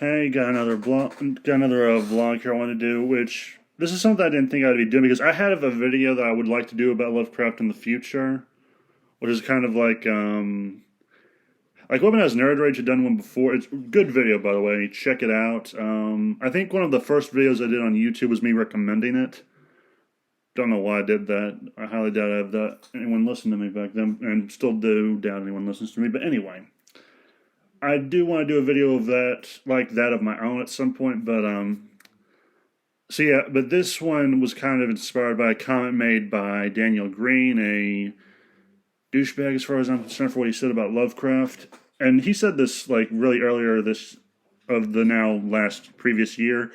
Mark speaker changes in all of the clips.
Speaker 1: Hey, got another vlog here I want to do, which this is something I didn't think I'd be doing because I had a video that I would like to do about Lovecraft in the future, which is kind of like Weaponized Nerd Rage had done one before. It's a good video, by the way. Check it out. I think one of the first videos I did on YouTube was me recommending it. Don't know why I did that. I highly doubt that anyone listened to me back then, and still do doubt anyone listens to me. But anyway. I do want to do a video of that, like that of my own at some point, but this one was kind of inspired by a comment made by Daniel Green, a douchebag as far as I'm concerned for what he said about Lovecraft. And he said this, like, really earlier this, of the now last previous year.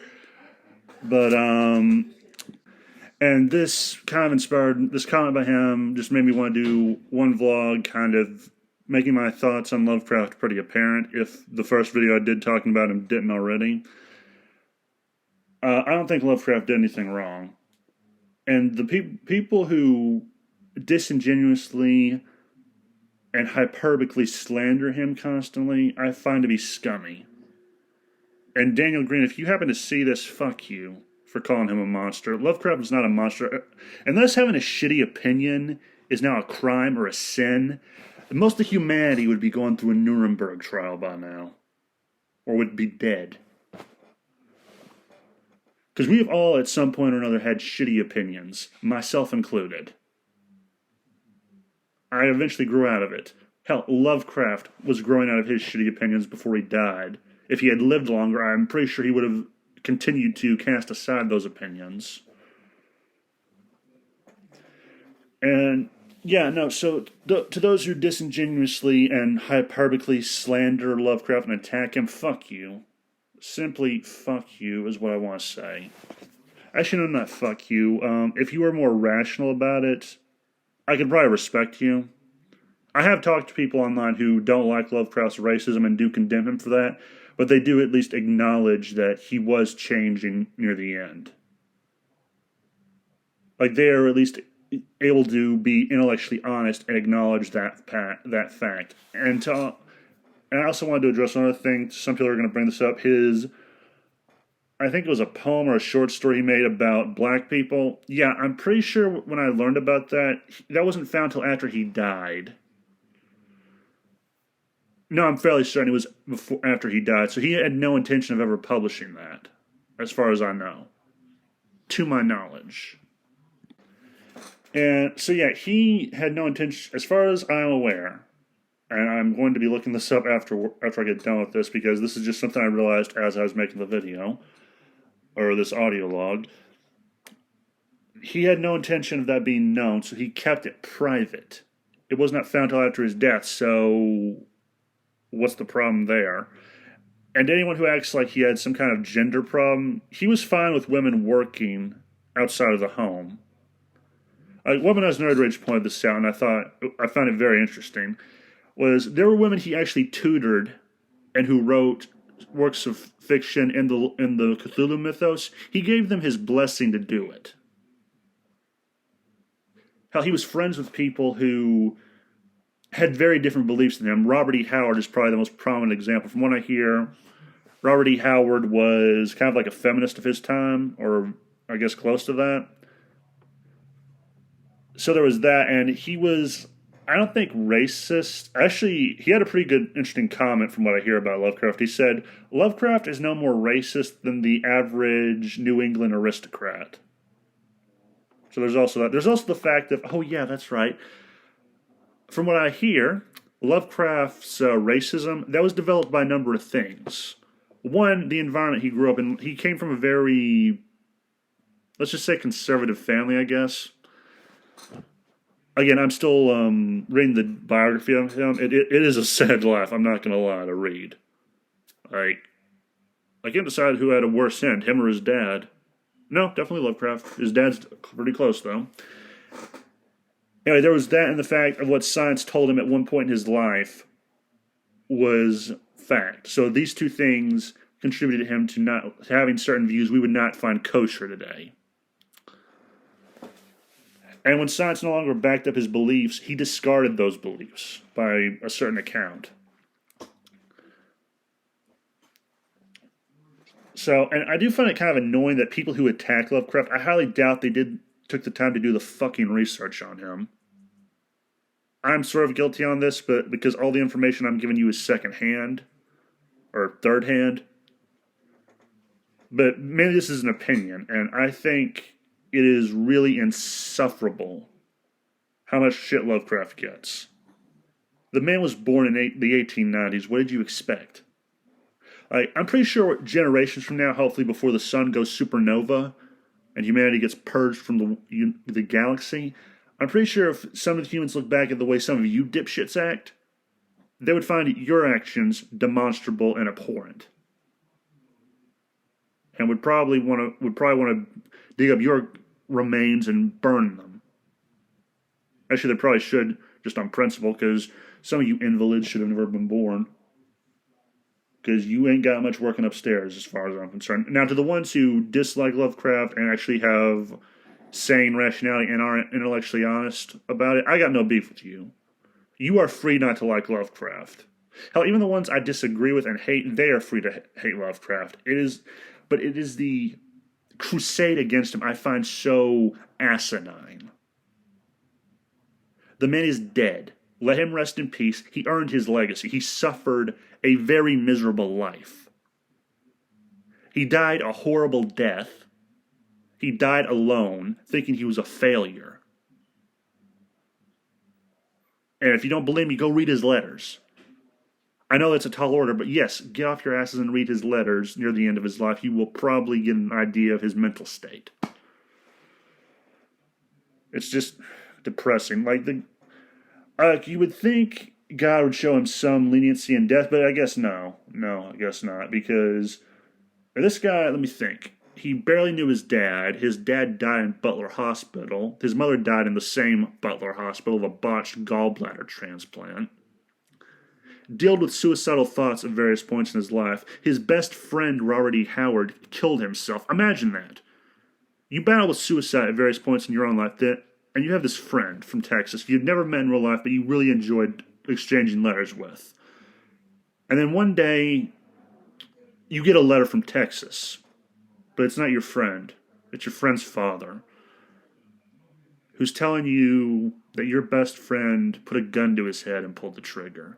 Speaker 1: And this kind of inspired, this comment by him just made me want to do one vlog kind of making my thoughts on Lovecraft pretty apparent, if the first video I did talking about him didn't already. I don't think Lovecraft did anything wrong. And the people who disingenuously and hyperbolically slander him constantly, I find to be scummy. And Daniel Green, if you happen to see this, fuck you for calling him a monster. Lovecraft is not a monster. Unless having a shitty opinion is now a crime or a sin, most of humanity would be going through a Nuremberg trial by now. Or would be dead. Because we have all at some point or another had shitty opinions, myself included. I eventually grew out of it. Hell, Lovecraft was growing out of his shitty opinions before he died. If he had lived longer, I'm pretty sure he would have continued to cast aside those opinions. And yeah, no, so to those who disingenuously and hyperbolically slander Lovecraft and attack him, fuck you. Simply fuck you is what I want to say. Actually, no, not fuck you. If you were more rational about it, I could probably respect you. I have talked to people online who don't like Lovecraft's racism and do condemn him for that, but they do at least acknowledge that he was changing near the end. Like, they are at least able to be intellectually honest and acknowledge that fact. And I also wanted to address another thing. Some people are going to bring this up. I think it was a poem or a short story he made about black people. Yeah, I'm pretty sure when I learned about that, that wasn't found until after he died. No, I'm fairly certain it was after he died. So he had no intention of ever publishing that, as far as I know, to my knowledge. And so, yeah, he had no intention, as far as I'm aware, and I'm going to be looking this up after I get done with this, because this is just something I realized as I was making the video, or this audio log. He had no intention of that being known, so he kept it private. It was not found until after his death, so what's the problem there? And anyone who acts like he had some kind of gender problem, he was fine with women working outside of the home. Weaponized Nerd Rage pointed this out, and I found it very interesting. Was there were women he actually tutored, and who wrote works of fiction in the Cthulhu mythos. He gave them his blessing to do it. Hell, he was friends with people who had very different beliefs than him. Robert E. Howard is probably the most prominent example. From what I hear, Robert E. Howard was kind of like a feminist of his time, or I guess close to that. So there was that, and he was, I don't think, racist. Actually, he had a pretty good, interesting comment from what I hear about Lovecraft. He said, Lovecraft is no more racist than the average New England aristocrat. So there's also that. There's also the fact that, oh yeah, that's right. From what I hear, Lovecraft's racism, that was developed by a number of things. One, the environment he grew up in. He came from a very, let's just say, conservative family, I guess. Again, I'm still reading the biography of him. It is a sad life, I'm not going to lie, to read. Like, I can't decide who had a worse end, him or his dad. No, definitely Lovecraft. His dad's pretty close, though. Anyway, there was that, and the fact of what science told him at one point in his life was fact. So these two things contributed to him to having certain views we would not find kosher today. And when science no longer backed up his beliefs, he discarded those beliefs by a certain account. So, and I do find it kind of annoying that people who attack Lovecraft, I highly doubt they took the time to do the fucking research on him. I'm sort of guilty on this, but because all the information I'm giving you is secondhand or third hand. But maybe this is an opinion, and I think it is really insufferable how much shit Lovecraft gets. The man was born in the 1890s. What did you expect? I'm pretty sure generations from now, hopefully before the sun goes supernova and humanity gets purged from the galaxy, I'm pretty sure if some of the humans look back at the way some of you dipshits act, they would find your actions demonstrable and abhorrent, and would probably want to dig up your remains and burn them. Actually, they probably should, just on principle, because some of you invalids should have never been born. Because you ain't got much working upstairs, as far as I'm concerned. Now, to the ones who dislike Lovecraft and actually have sane rationality and aren't intellectually honest about it, I got no beef with you. You are free not to like Lovecraft. Hell, even the ones I disagree with and hate, they are free to hate Lovecraft. But it is the crusade against him I find so asinine. The man is dead. Let him rest in peace. He earned his legacy. He suffered a very miserable life. He died a horrible death. He died alone, thinking he was a failure. And if you don't believe me, go read his letters. I know that's a tall order, but yes, get off your asses and read his letters near the end of his life. You will probably get an idea of his mental state. It's just depressing. You would think God would show him some leniency in death, but I guess no. No, I guess not, because this guy, let me think. He barely knew his dad. His dad died in Butler Hospital. His mother died in the same Butler Hospital of a botched gallbladder transplant. Dealt with suicidal thoughts at various points in his life. His best friend, Robert E. Howard, killed himself. Imagine that. You battle with suicide at various points in your own life, and you have this friend from Texas you'd never met in real life, but you really enjoyed exchanging letters with. And then one day, you get a letter from Texas, but it's not your friend. It's your friend's father, who's telling you that your best friend put a gun to his head and pulled the trigger.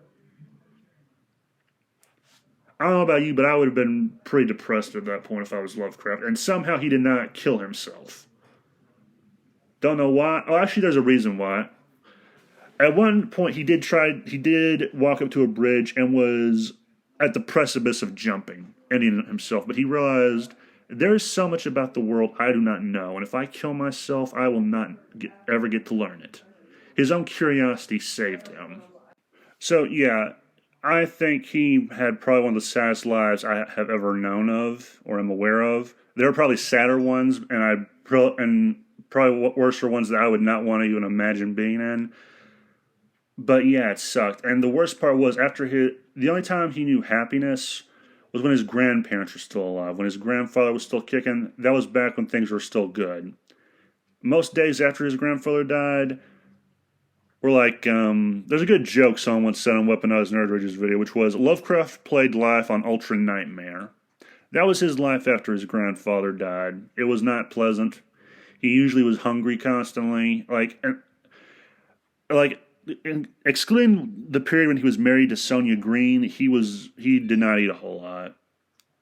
Speaker 1: I don't know about you, but I would have been pretty depressed at that point if I was Lovecraft. And somehow he did not kill himself. Don't know why. Oh, actually, there's a reason why. At one point, he did walk up to a bridge and was at the precipice of jumping, ending himself. But he realized, there is so much about the world I do not know, and if I kill myself, I will not ever get to learn it. His own curiosity saved him. So, yeah, I think he had probably one of the saddest lives I have ever known of, or am aware of. There are probably sadder ones, and probably worse ones that I would not want to even imagine being in. But yeah, it sucked. And the worst part was the only time he knew happiness was when his grandparents were still alive. When his grandfather was still kicking, that was back when things were still good. Most days after his grandfather died were like, there's a good joke someone once said on Weaponized Nerd Rage's video, which was, Lovecraft played life on Ultra Nightmare. That was his life after his grandfather died. It was not pleasant. He usually was hungry constantly. Excluding the period when he was married to Sonia Green, he did not eat a whole lot.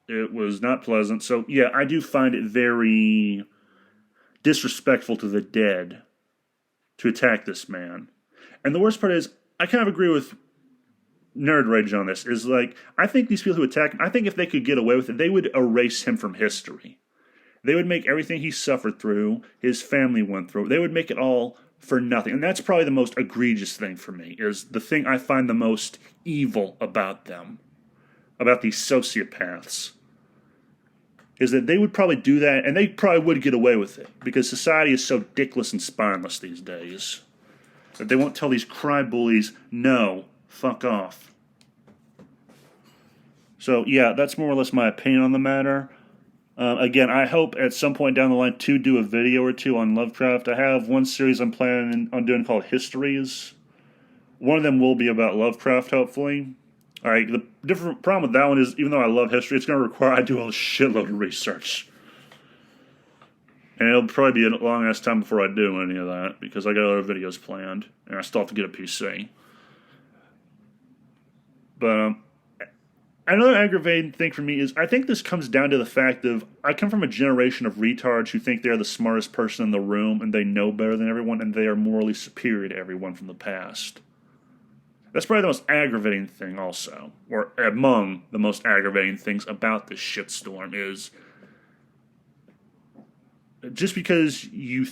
Speaker 1: It was not pleasant. So, yeah, I do find it very disrespectful to the dead to attack this man. And the worst part is, I kind of agree with Nerd Rage on this, is I think these people who attack him, I think if they could get away with it, they would erase him from history. They would make everything he suffered through, his family went through, they would make it all for nothing. And that's probably the most egregious thing for me, is the thing I find the most evil about them, about these sociopaths, is that they would probably do that, and they probably would get away with it, because society is so dickless and spineless these days, that they won't tell these cry bullies, no, fuck off. So, yeah, that's more or less my opinion on the matter. Again, I hope at some point down the line to do a video or two on Lovecraft. I have one series I'm planning on doing called Histories. One of them will be about Lovecraft, hopefully. Like, the different problem with that one is, even though I love history, it's going to require I do a shitload of research. And it'll probably be a long-ass time before I do any of that, because I got other videos planned, and I still have to get a PC. But, another aggravating thing for me is, I think this comes down to the fact of, I come from a generation of retards who think they're the smartest person in the room, and they know better than everyone, and they are morally superior to everyone from the past. That's probably the most aggravating thing also, or among the most aggravating things about this shitstorm is, just because you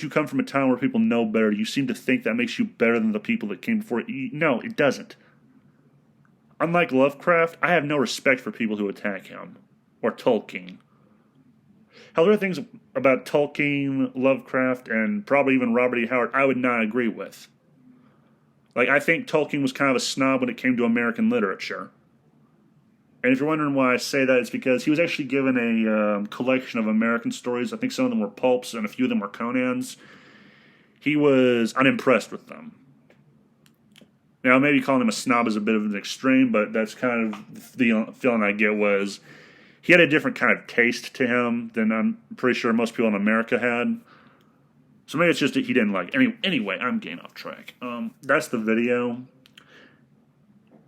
Speaker 1: come from a time where people know better, you seem to think that makes you better than the people that came before you. No, it doesn't. Unlike Lovecraft, I have no respect for people who attack him. Or Tolkien. Hell, there are things about Tolkien, Lovecraft, and probably even Robert E. Howard I would not agree with. Like, I think Tolkien was kind of a snob when it came to American literature. And if you're wondering why I say that, it's because he was actually given a collection of American stories. I think some of them were pulps and a few of them were Conans. He was unimpressed with them. Now, maybe calling him a snob is a bit of an extreme, but that's kind of the feeling I get was he had a different kind of taste to him than I'm pretty sure most people in America had. So maybe it's just that he didn't like it. Anyway, I'm getting off track. That's the video.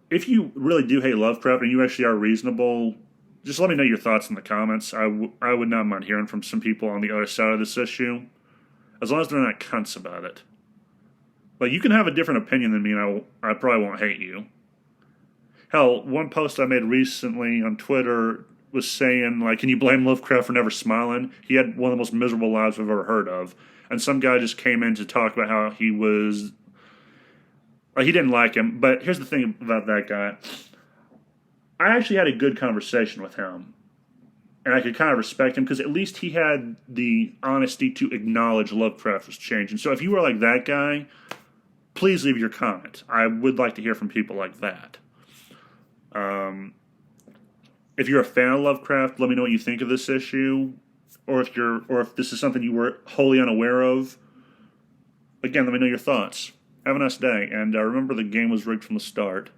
Speaker 1: If you really do hate Lovecraft and you actually are reasonable, just let me know your thoughts in the comments. I would not mind hearing from some people on the other side of this issue, as long as they're not cunts about it. Like, you can have a different opinion than me, and I probably won't hate you. Hell, one post I made recently on Twitter was saying, like, can you blame Lovecraft for never smiling? He had one of the most miserable lives I've ever heard of. And some guy just came in to talk about how he was... Like, he didn't like him. But here's the thing about that guy. I actually had a good conversation with him. And I could kind of respect him, because at least he had the honesty to acknowledge Lovecraft was changing. So if you were like that guy, please leave your comment. I would like to hear from people like that. If you're a fan of Lovecraft, let me know what you think of this issue, or if this is something you were wholly unaware of. Again, let me know your thoughts. Have a nice day, and remember the game was rigged from the start.